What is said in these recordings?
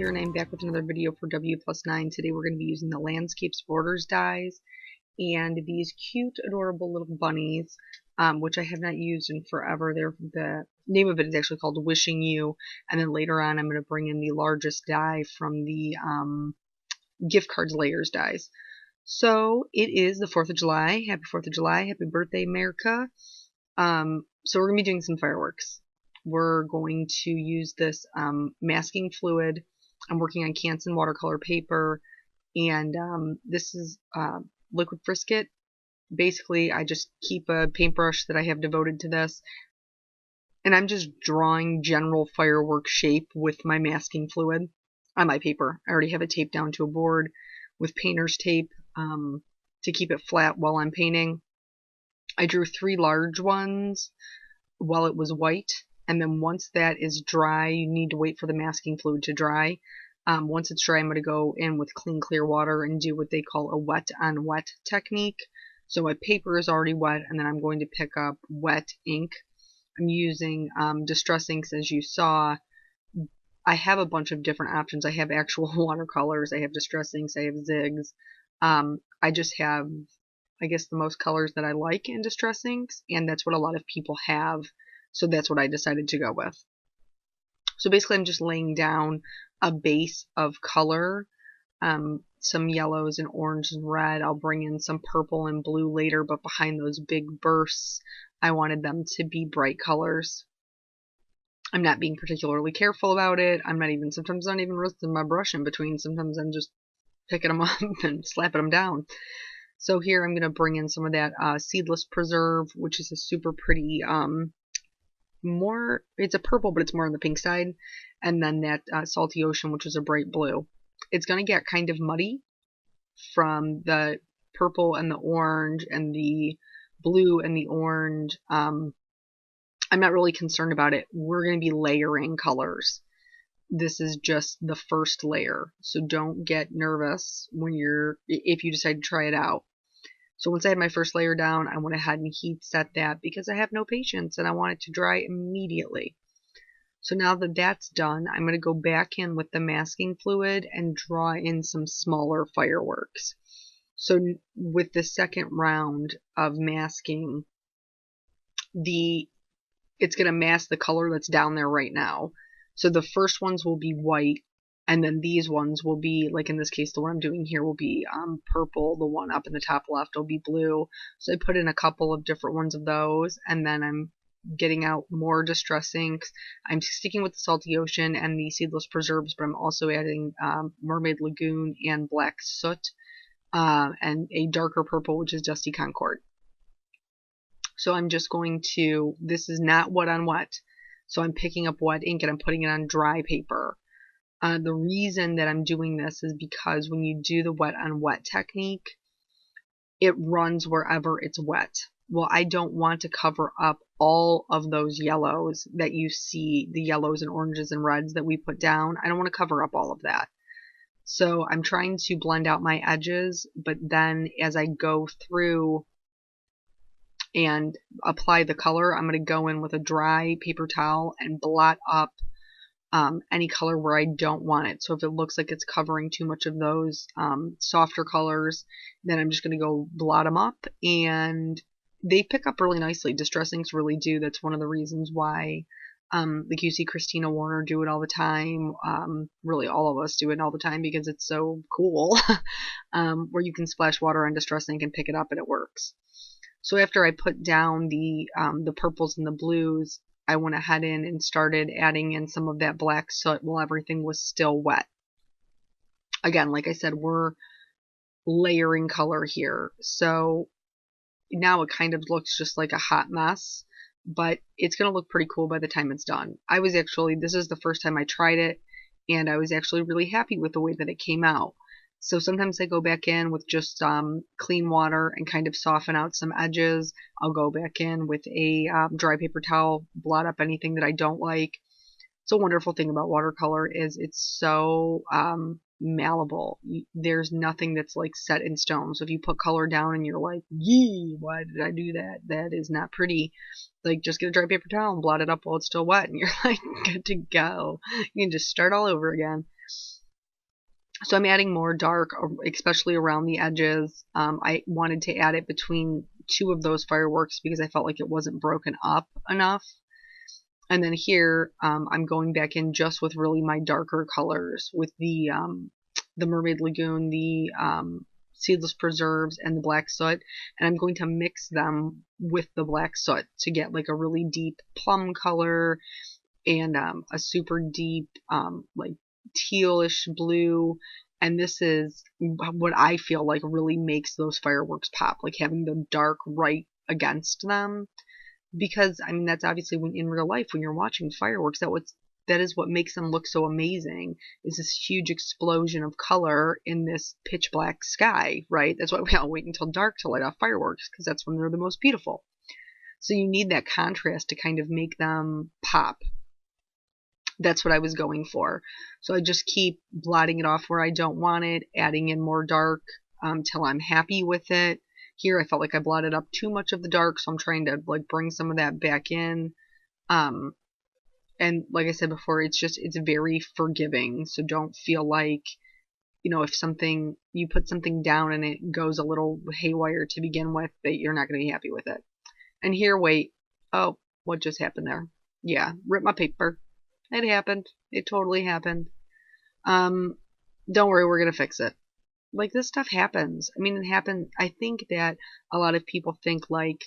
here, and I'm back with another video for W+9. Today we're going to be using the Landscapes Borders dies and these cute, adorable little bunnies, which I have not used in forever. The name of it is actually called Wishing You, and then later on I'm going to bring in the largest die from the gift cards layers dies. So it is the 4th of July. Happy 4th of July. Happy birthday, America. So we're going to be doing some fireworks. We're going to use this masking fluid. I'm working on Canson watercolor paper, and this is liquid frisket. Basically, I just keep a paintbrush that I have devoted to this, and I'm just drawing general firework shape with my masking fluid on my paper. I already have it taped down to a board with painter's tape to keep it flat while I'm painting. I drew 3 large ones while it was white, and then once that is dry, you need to wait for the masking fluid to dry. Once it's dry, I'm going to go in with clean, clear water and do what they call a wet on wet technique. So my paper is already wet, and then I'm going to pick up wet ink. I'm using distress inks, as you saw. I have a bunch of different options. I have actual watercolors, I have distress inks, I have zigs. I just have, I guess, the most colors that I like in distress inks, and that's what a lot of people have. So that's what I decided to go with. So basically I'm just laying down a base of color, some yellows and orange and red. I'll bring in some purple and blue later, but behind those big bursts, I wanted them to be bright colors. I'm not being particularly careful about it. Sometimes not even resting my brush in between. Sometimes I'm just picking them up and slapping them down. So here I'm going to bring in some of that Seedless Preserve, which is a super pretty, it's a purple, but it's more on the pink side. And then that Salty Ocean, which is a bright blue. It's going to get kind of muddy from the purple and the orange and the blue and the orange. I'm not really concerned about it. We're going to be layering colors. This is just the first layer, so don't get nervous if you decide to try it out. So once I had my first layer down, I went ahead and heat set that because I have no patience and I want it to dry immediately. So now that that's done, I'm going to go back in with the masking fluid and draw in some smaller fireworks. So with the second round of masking, it's going to mask the color that's down there right now. So the first ones will be white, and then these ones will be, like in this case, the one I'm doing here will be purple. The one up in the top left will be blue. So I put in a couple of different ones of those, and then I'm getting out more distress inks. I'm sticking with the Salty Ocean and the Seedless Preserves, but I'm also adding Mermaid Lagoon and Black Soot, and a darker purple, which is Dusty Concord. So I'm just going to, this is not wet on wet, so I'm picking up wet ink and I'm putting it on dry paper. The reason that I'm doing this is because when you do the wet on wet technique, it runs wherever it's wet. Well, I don't want to cover up all of those yellows that you see, the yellows and oranges and reds that we put down. I don't want to cover up all of that. So I'm trying to blend out my edges, but then as I go through and apply the color, I'm going to go in with a dry paper towel and blot up any color where I don't want it. So if it looks like it's covering too much of those softer colors, then I'm just going to go blot them up, and they pick up really nicely. Distress inks really do. That's one of the reasons why like you see Christina Warner do it all the time. Really all of us do it all the time because it's so cool. Where you can splash water on distress ink and pick it up and it works. So after I put down the purples and the blues, I went ahead and started adding in some of that black soot while everything was still wet. Again, like I said, we're layering color here. So now it kind of looks just like a hot mess, but it's going to look pretty cool by the time it's done. This is the first time I tried it, and I was actually really happy with the way that it came out. So sometimes I go back in with just clean water and kind of soften out some edges. I'll go back in with a dry paper towel, blot up anything that I don't like. It's a wonderful thing about watercolor is it's so malleable. There's nothing that's like set in stone. So if you put color down and you're like, yee, why did I do that? That is not pretty. Like, just get a dry paper towel and blot it up while it's still wet, and you're like good to go. You can just start all over again. So I'm adding more dark, especially around the edges. I wanted to add it between two of those fireworks because I felt like it wasn't broken up enough. And then here, I'm going back in just with really my darker colors with the Mermaid Lagoon, the Seedless Preserves, and the Black Soot. And I'm going to mix them with the Black Soot to get like a really deep plum color and a super deep like tealish blue. And this is what I feel like really makes those fireworks pop, like having the dark right against them. Because I mean that's obviously when in real life when you're watching fireworks, that is what makes them look so amazing, is this huge explosion of color in this pitch black sky, right? That's why we all wait until dark to light off fireworks, because that's when they're the most beautiful. So you need that contrast to kind of make them pop. That's what I was going for. So I just keep blotting it off where I don't want it, adding in more dark till I'm happy with it. Here I felt like I blotted up too much of the dark, so I'm trying to like bring some of that back in. And like I said before, it's very forgiving. So don't feel like, if you put something down and it goes a little haywire to begin with, that you're not going to be happy with it. And here, wait. Oh, what just happened there? Yeah, rip my paper. It happened. It totally happened. Don't worry, we're going to fix it. Like, this stuff happens. I mean, it happened. I think that a lot of people think like,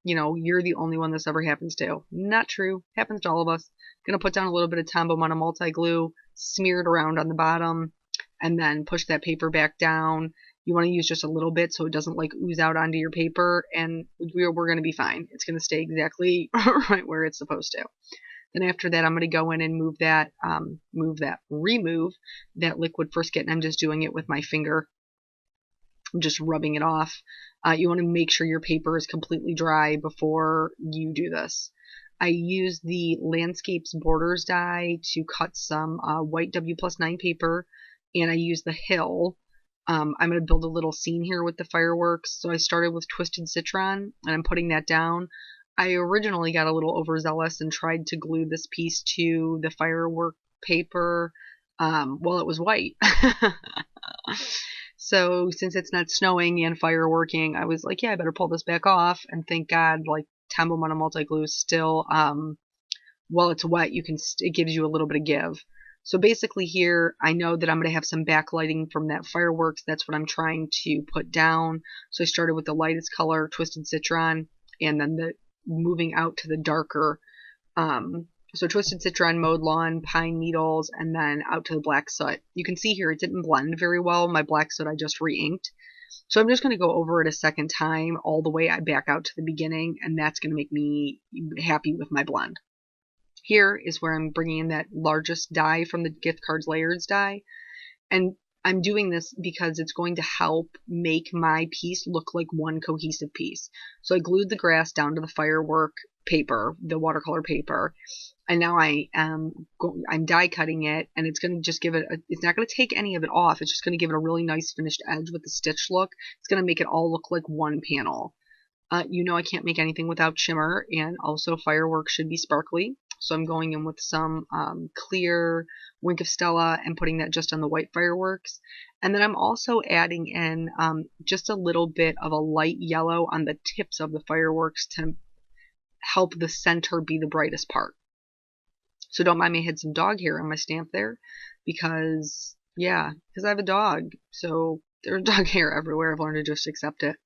you're the only one this ever happens to. Not true. Happens to all of us. Gonna put down a little bit of Tombow Mono multi-glue, smear it around on the bottom, and then push that paper back down. You want to use just a little bit so it doesn't like ooze out onto your paper, and we're going to be fine. It's going to stay exactly right where it's supposed to. Then after that, I'm going to go in and remove that liquid frisket, and I'm just doing it with my finger. I'm just rubbing it off. You want to make sure your paper is completely dry before you do this. I use the Landscapes Borders die to cut some white W+9 paper, and I use the Hill. I'm going to build a little scene here with the fireworks. So I started with Twisted Citron, and I'm putting that down. I originally got a little overzealous and tried to glue this piece to the firework paper while it was white. So since it's not snowing and fireworking, I was like, yeah, I better pull this back off. And thank God, like Tombow Mono multi-glue is still, while it's wet, it gives you a little bit of give. So basically here, I know that I'm going to have some backlighting from that fireworks. That's what I'm trying to put down. So I started with the lightest color, Twisted Citron, and then moving out to the darker, so Twisted Citron, Mowed Lawn, Pine Needles, and then out to the Black Soot. You can see here it didn't blend very well. My Black Soot I just re-inked. So I'm just going to go over it a second time all the way back out to the beginning, and that's going to make me happy with my blend. Here is where I'm bringing in that largest die from the Gift Cards Layers die. And I'm doing this because it's going to help make my piece look like one cohesive piece. So I glued the grass down to the firework paper, the watercolor paper, and now I'm die cutting it, and it's going to just give it, it's not going to take any of it off, it's just going to give it a really nice finished edge with the stitch look. It's going to make it all look like one panel. I can't make anything without shimmer, and also fireworks should be sparkly. So I'm going in with some clear Wink of Stella and putting that just on the white fireworks. And then I'm also adding in just a little bit of a light yellow on the tips of the fireworks to help the center be the brightest part. So don't mind me, I had some dog hair on my stamp there because I have a dog. So there's dog hair everywhere. I've learned to just accept it.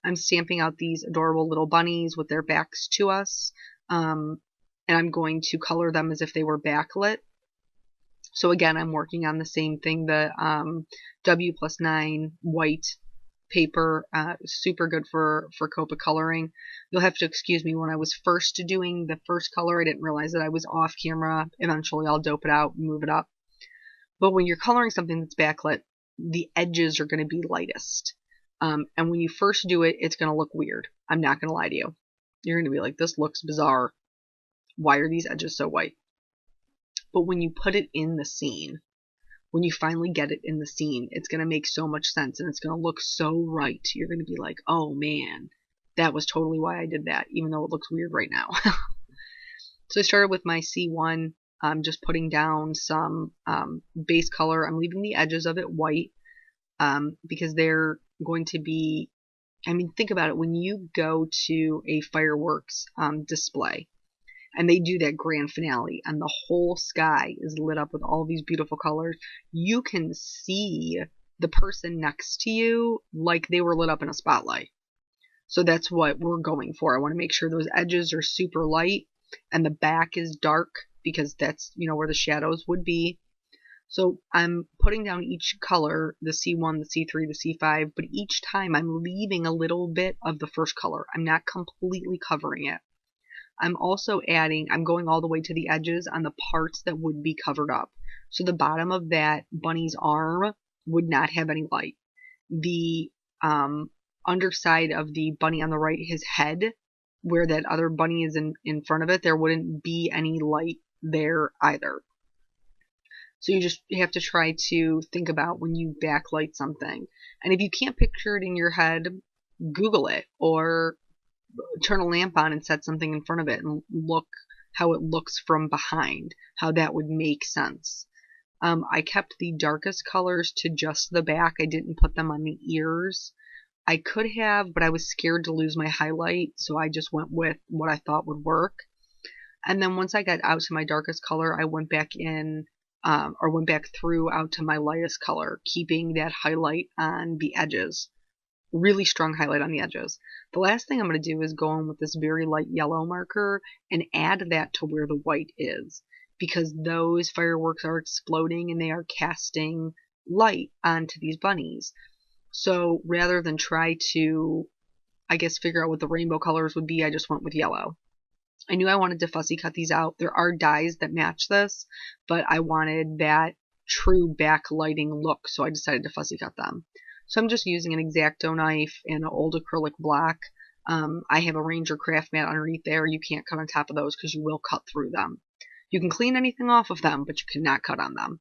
I'm stamping out these adorable little bunnies with their backs to us. And I'm going to color them as if they were backlit. So again, I'm working on the same thing, the W+9 white paper, super good for Copa coloring. You'll have to excuse me, when I was first doing the first color, I didn't realize that I was off camera. Eventually I'll dope it out and move it up. But when you're coloring something that's backlit, the edges are going to be lightest. And when you first do it, it's going to look weird. I'm not going to lie to you. You're going to be like, this looks bizarre. Why are these edges so white? But when you put it in the scene, when you finally get it in the scene, it's going to make so much sense and it's going to look so right. You're going to be like, oh man, that was totally why I did that, even though it looks weird right now. So I started with my C1 I'm just putting down some base color. I'm leaving the edges of it white because they're going to be, I mean, think about it. When you go to a fireworks display and they do that grand finale and the whole sky is lit up with all these beautiful colors, you can see the person next to you like they were lit up in a spotlight. So that's what we're going for. I want to make sure those edges are super light and the back is dark because that's, you know, where the shadows would be. So I'm putting down each color, the C1, the C3, the C5, but each time I'm leaving a little bit of the first color. I'm not completely covering it. I'm also adding, I'm going all the way to the edges on the parts that would be covered up. So the bottom of that bunny's arm would not have any light. The underside of the bunny on the right, his head, where that other bunny is in front of it, there wouldn't be any light there either. So you have to try to think about when you backlight something. And if you can't picture it in your head, Google it or turn a lamp on and set something in front of it and look how it looks from behind, how that would make sense. I kept the darkest colors to just the back. I didn't put them on the ears. I could have, but I was scared to lose my highlight, so I just went with what I thought would work. And then once I got out to my darkest color, I went back in, or went back through out to my lightest color, keeping that highlight on the edges. Really strong highlight on the edges. The last thing I'm going to do is go in with this very light yellow marker and add that to where the white is, because those fireworks are exploding and they are casting light onto these bunnies. So rather than try to, I guess, figure out what the rainbow colors would be, I just went with yellow. I knew I wanted to fussy cut these out. There are dyes that match this, but I wanted that true backlighting look, so I decided to fussy cut them. So I'm just using an X-Acto knife and an old acrylic block. I have a Ranger craft mat underneath there. You can't cut on top of those because you will cut through them. You can clean anything off of them, but you cannot cut on them.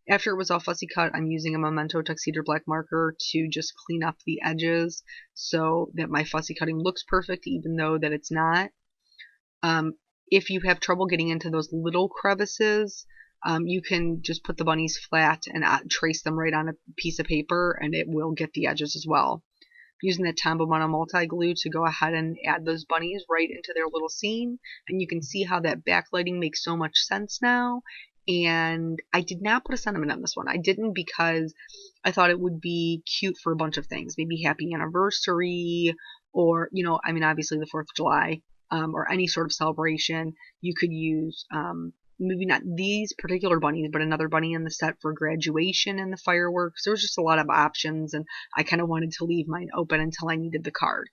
After it was all fussy cut, I'm using a Memento Tuxedo black marker to just clean up the edges so that my fussy cutting looks perfect, even though that it's not. If you have trouble getting into those little crevices, you can just put the bunnies flat and trace them right on a piece of paper, and it will get the edges as well. I'm using that Tombow Mono multi-glue to go ahead and add those bunnies right into their little scene, and you can see how that backlighting makes so much sense now. And I did not put a sentiment on this one. I didn't because I thought it would be cute for a bunch of things. Maybe happy anniversary, or, you know, I mean, obviously the 4th of July, or any sort of celebration. You could use, maybe not these particular bunnies, but another bunny in the set for graduation and the fireworks. There was just a lot of options, and I kind of wanted to leave mine open until I needed the card.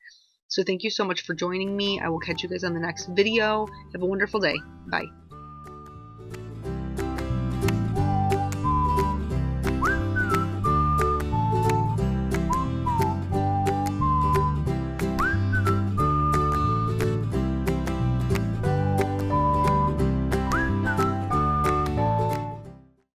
So thank you so much for joining me. I will catch you guys on the next video. Have a wonderful day. Bye.